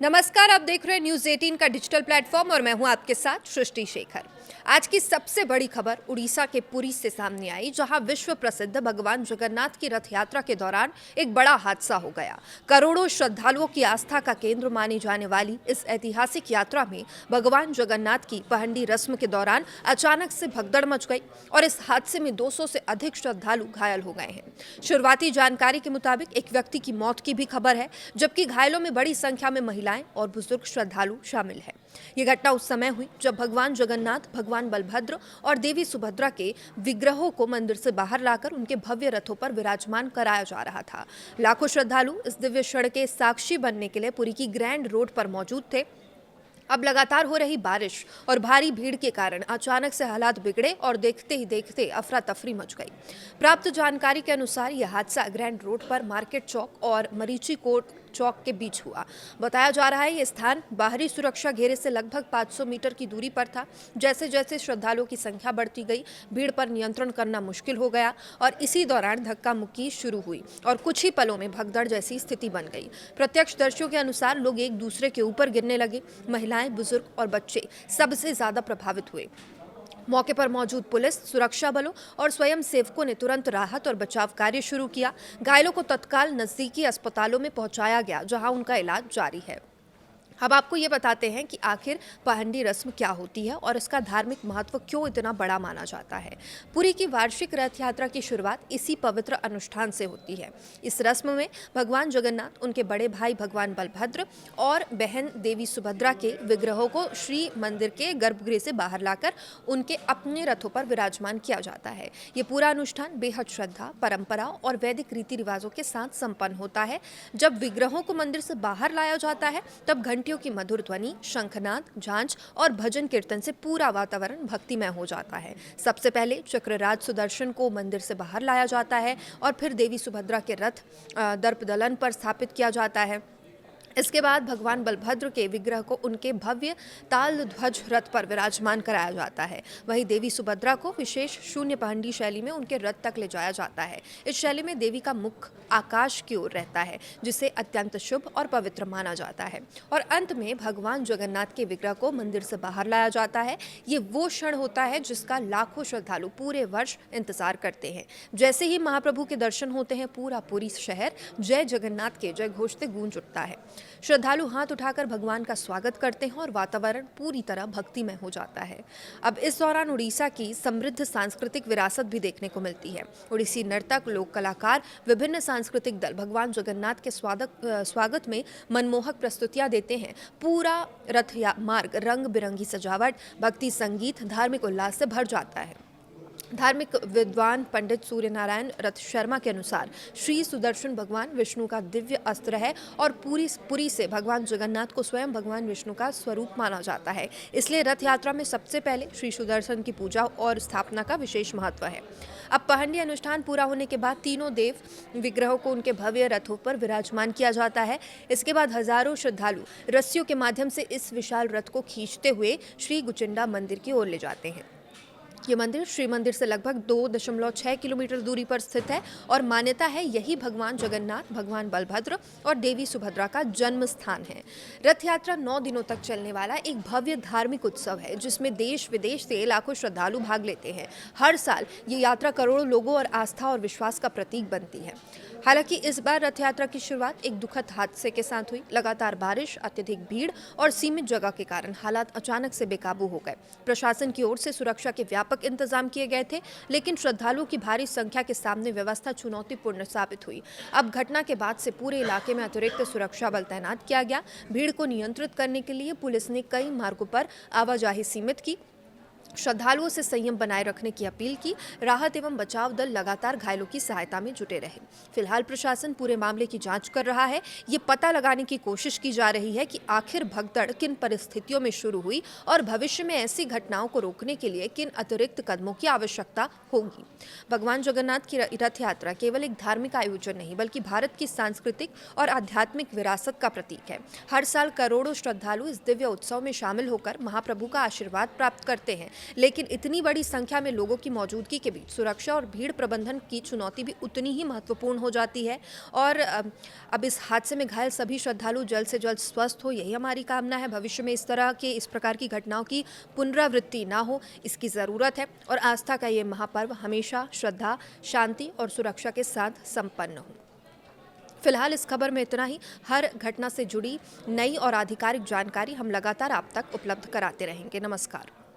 नमस्कार, आप देख रहे हैं न्यूज 18 का डिजिटल प्लेटफॉर्म और मैं हूं आपके साथ सृष्टि शेखर। आज की सबसे बड़ी खबर उड़ीसा के पुरी से सामने आई, जहां विश्व प्रसिद्ध भगवान जगन्नाथ की रथ यात्रा के दौरान एक बड़ा हादसा हो गया। करोड़ों श्रद्धालुओं की आस्था का केंद्र मानी जाने वाली इस ऐतिहासिक यात्रा में भगवान जगन्नाथ की पहंडी रस्म के दौरान अचानक से भगदड़ मच गई और इस हादसे में 200 से अधिक श्रद्धालु घायल हो गए हैं। शुरुआती जानकारी के मुताबिक एक व्यक्ति की मौत की भी खबर है, जबकि घायलों में बड़ी संख्या में महिलाएं और बुजुर्ग श्रद्धालु शामिल हैं। ये घटना उस समय हुई जब भगवान जगन्नाथ, भगवान बलभद्र और देवी सुभद्रा के विग्रहों को मंदिर से बाहर लाकर उनके भव्य रथों पर विराजमान कराया जा रहा था। लाखों श्रद्धालु इस दिव्य क्षण के साक्षी बनने के लिए पुरी की ग्रैंड रोड पर मौजूद थे। अब लगातार हो रही बारिश और भारी भीड़ के कारण अचानक से हालात बिगड़े और देखते ही देखते अफरा तफरी मच गई। प्राप्त जानकारी के अनुसार यह हादसा ग्रैंड रोड पर मार्केट चौक और मरीची कोट चौक के बीच हुआ। बताया जा रहा है ये स्थान बाहरी सुरक्षा घेरे से लगभग 500 मीटर की दूरी पर था। जैसे जैसे श्रद्धालुओं की संख्या बढ़ती गई, भीड़ पर नियंत्रण करना मुश्किल हो गया और इसी दौरान धक्का मुक्की शुरू हुई और कुछ ही पलों में भगदड़ जैसी स्थिति बन गई। प्रत्यक्षदर्शियों के अनुसार लोग एक दूसरे के ऊपर गिरने लगे। महिलाएं, बुजुर्ग और बच्चे सबसे ज्यादा प्रभावित हुए। मौके पर मौजूद पुलिस, सुरक्षा बलों और स्वयं सेवकों ने तुरंत राहत और बचाव कार्य शुरू किया। घायलों को तत्काल नजदीकी अस्पतालों में पहुंचाया गया, जहां उनका इलाज जारी है। अब आपको ये बताते हैं कि आखिर पहंडी रस्म क्या होती है और इसका धार्मिक महत्व क्यों इतना बड़ा माना जाता है। पुरी की वार्षिक रथ यात्रा की शुरुआत इसी पवित्र अनुष्ठान से होती है। इस रस्म में भगवान जगन्नाथ, उनके बड़े भाई भगवान बलभद्र और बहन देवी सुभद्रा के विग्रहों को श्री मंदिर के गर्भगृह से बाहर लाकर उनके अपने रथों पर विराजमान किया जाता है। ये पूरा अनुष्ठान बेहद श्रद्धा, परंपरा और वैदिक रीति रिवाजों के साथ संपन्न होता है। जब विग्रहों को मंदिर से बाहर लाया जाता है, तब घंटियों की मधुर ध्वनि, शंखनाद, झांझ और भजन कीर्तन से पूरा वातावरण भक्तिमय हो जाता है। सबसे पहले चक्रराज सुदर्शन को मंदिर से बाहर लाया जाता है और फिर देवी सुभद्रा के रथ दर्पदलन पर स्थापित किया जाता है। इसके बाद भगवान बलभद्र के विग्रह को उनके भव्य ताल ध्वज रथ पर विराजमान कराया जाता है। वहीं देवी सुभद्रा को विशेष शून्य पहंडी शैली में उनके रथ तक ले जाया जाता है। इस शैली में देवी का मुख आकाश की ओर रहता है, जिसे अत्यंत शुभ और पवित्र माना जाता है। और अंत में भगवान जगन्नाथ के विग्रह को मंदिर से बाहर लाया जाता है। ये वो क्षण होता है जिसका लाखों श्रद्धालु पूरे वर्ष इंतजार करते हैं। जैसे ही महाप्रभु के दर्शन होते हैं, पूरा पुरी शहर जय जगन्नाथ के जय घोष से गूंज उठता है। श्रद्धालु हाथ उठाकर भगवान का स्वागत करते हैं और वातावरण पूरी तरह भक्तिमय हो जाता है। अब इस दौरान उड़ीसा की समृद्ध सांस्कृतिक विरासत भी देखने को मिलती है। उड़ीसी नर्तक, लोक कलाकार, विभिन्न सांस्कृतिक दल भगवान जगन्नाथ के स्वागत में मनमोहक प्रस्तुतियां देते हैं। पूरा रथ मार्ग रंग बिरंगी सजावट, भक्ति संगीत, धार्मिक उल्लास से भर जाता है। धार्मिक विद्वान पंडित सूर्यनारायण रथ शर्मा के अनुसार श्री सुदर्शन भगवान विष्णु का दिव्य अस्त्र है और पुरी से भगवान जगन्नाथ को स्वयं भगवान विष्णु का स्वरूप माना जाता है। इसलिए रथ यात्रा में सबसे पहले श्री सुदर्शन की पूजा और स्थापना का विशेष महत्व है। अब पहंडी अनुष्ठान पूरा होने के बाद तीनों देव विग्रहों को उनके भव्य रथों पर विराजमान किया जाता है। इसके बाद हजारों श्रद्धालु रस्सियों के माध्यम से इस विशाल रथ को खींचते हुए श्री गुचिंडा मंदिर की ओर ले जाते हैं। ये मंदिर श्री मंदिर से लगभग 2.6 किलोमीटर दूरी पर स्थित है और मान्यता है यही भगवान जगन्नाथ, भगवान बलभद्र और देवी सुभद्रा का जन्म स्थान है। रथ यात्रा 9 दिनों तक चलने वाला एक भव्य धार्मिक उत्सव है, जिसमें देश विदेश से लाखों श्रद्धालु भाग लेते हैं। हर साल ये यात्रा करोड़ों लोगों और आस्था और विश्वास का प्रतीक बनती है। हालांकि इस बार रथ यात्रा की शुरुआत एक दुखद हादसे के साथ हुई। लगातार बारिश, अत्यधिक भीड़ और सीमित जगह के कारण हालात अचानक से बेकाबू हो गए। प्रशासन की ओर से सुरक्षा के व्यापक इंतजाम किए गए थे, लेकिन श्रद्धालुओं की भारी संख्या के सामने व्यवस्था चुनौतीपूर्ण साबित हुई। अब घटना के बाद से पूरे इलाके में अतिरिक्त सुरक्षा बल तैनात किया गया। भीड़ को नियंत्रित करने के लिए पुलिस ने कई मार्गों पर आवाजाही सीमित की, श्रद्धालुओं से संयम बनाए रखने की अपील की। राहत एवं बचाव दल लगातार घायलों की सहायता में जुटे रहे। फिलहाल प्रशासन पूरे मामले की जांच कर रहा है। ये पता लगाने की कोशिश की जा रही है कि आखिर भगदड़ किन परिस्थितियों में शुरू हुई और भविष्य में ऐसी घटनाओं को रोकने के लिए किन अतिरिक्त कदमों की आवश्यकता होगी। भगवान जगन्नाथ की रथ यात्रा केवल एक धार्मिक आयोजन नहीं, बल्कि भारत की सांस्कृतिक और आध्यात्मिक विरासत का प्रतीक है। हर साल करोड़ों श्रद्धालु इस दिव्य उत्सव में शामिल होकर महाप्रभु का आशीर्वाद प्राप्त करते हैं। लेकिन इतनी बड़ी संख्या में लोगों की मौजूदगी के बीच सुरक्षा और भीड़ प्रबंधन की चुनौती भी उतनी ही महत्वपूर्ण हो जाती है। और अब इस हादसे में घायल सभी श्रद्धालु जल्द से जल्द स्वस्थ हो, यही हमारी कामना है। भविष्य में इस प्रकार की घटनाओं की पुनरावृत्ति ना हो, इसकी ज़रूरत है। और आस्था का ये महापर्व हमेशा श्रद्धा, शांति और सुरक्षा के साथ संपन्न हो। फिलहाल इस खबर में इतना ही। हर घटना से जुड़ी नई और आधिकारिक जानकारी हम लगातार आप तक उपलब्ध कराते रहेंगे। नमस्कार।